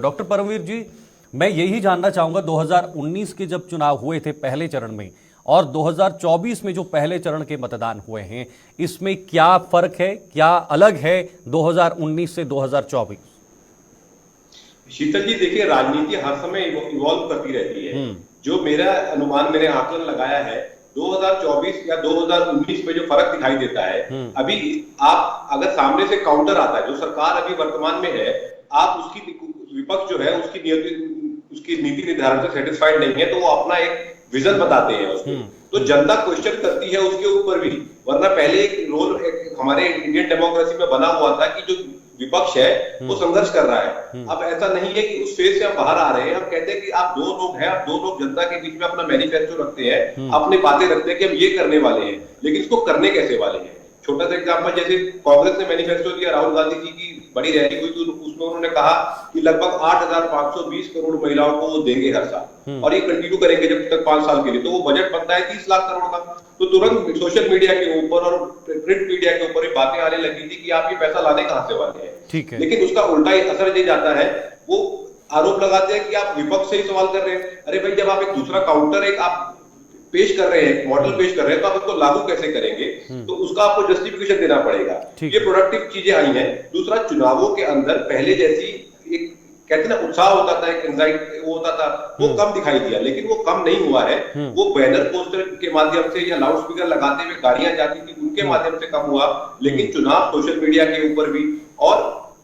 Doctor Paramvir जी, मैं यही जानना चाहूंगा 2019 के जब चुनाव हुए थे पहले चरण में और 2024 में जो पहले चरण के मतदान हुए हैं, इसमें क्या फर्क है, क्या अलग है 2019 से 2024? शीतल जी, देखिए, राजनीति हर समय इवॉल्व करती रहती है। जो मेरा अनुमान, मैंने आकलन लगाया है, 2024 या 2019 में जो फर्क दिखाई देता है, अभी आप अगर सामने से काउंटर आता है, जो सरकार अभी वर्तमान में है, आप उसकी विपक्ष जो है उसकी नीति निर्धारण से सेटिस्फाइड नहीं है, तो वो अपना एक विजन बताते हैं उसको, तो जनता क्वेश्चन करती है उसके ऊपर भी। वरना पहले एक रोल हमारे इंडियन डेमोक्रेसी में बना हुआ था कि जो विपक्ष है वो संघर्ष कर रहा है। अब ऐसा नहीं है कि उस फेज से हम बाहर आ रहे हैं। हम कहते हैं कि आप दो लोग हैं, आप दो लोग जनता के बीच में अपना मैनिफेस्टो रखते हैं, अपनी बातें रखते हैं कि हम ये करने वाले हैं, लेकिन इसको करने कैसे वाले हैं। छोटा सा एग्जांपल, जैसे कांग्रेस ने मैनिफेस्टो दिया, राहुल गांधी जी की बड़ी रैली हुई, तो उसमें उन्होंने कहा कि लगभग 8,520 करोड़ महिलाओं को वो देंगे हर साल, और ये कंटिन्यू करेंगे जब तक 5 साल के लिए। तो वो बजट बनता है 30 लाख करोड़ का। तो तुरंत सोशल मीडिया के ऊपर और प्रिंट मीडिया के ऊपर बातें आने लगी थी कि आप ये पैसा लाने कहां से वाले हैं। ठीक है। लेकिन उसका उल्टा ही असर ये जाता है, वो आरोप लगाते हैं कि आप विपक्ष से ही सवाल कर रहे हैं। अरे भाई, जब आप एक दूसरा काउंटर एक आप पेश कर रहे हैं, मॉडल पेश कर रहे हैं, तो आप इसको लागू कैसे करेंगे, तो उसका आपको जस्टिफिकेशन देना पड़ेगा। ये प्रोडक्टिव चीजें आई हैं। दूसरा, चुनावों के अंदर पहले जैसी एक कहते ना उत्साह होता था, एक एंजाइटी वो होता था, वो कम दिखाई दिया, लेकिन वो कम नहीं हुआ है। वो बैनर पोस्टर के माध्यम से या लाउड स्पीकर लगाते हुए गाड़ियां जाती थी, उनके माध्यम से कम हुआ, लेकिन चुनाव सोशल मीडिया के ऊपर भी और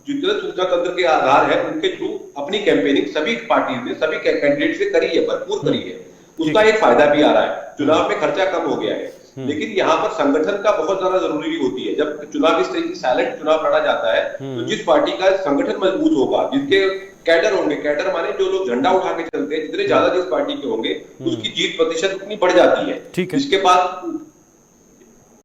जितने सूचना तंत्र के आधार है उनके थ्रू अपनी कैंपेनिंग सभी पार्टी ने, सभी कैंडिडेट से करी है, भरपूर करी है। उसका एक फायदा भी आ रहा है, चुनाव में खर्चा कम हो गया है। लेकिन यहाँ पर संगठन का बहुत ज्यादा जरूरी भी होती है। जब चुनाव इस तरीके साइलेंट चुनाव लड़ा जाता है, तो जिस पार्टी का संगठन मजबूत होगा, जिसके कैडर होंगे, कैडर माने जो लोग झंडा उठा के चलते हैं, जितने ज्यादा जिस पार्टी के होंगे, उसकी जीत प्रतिशत उतनी बढ़ जाती है। इसके पास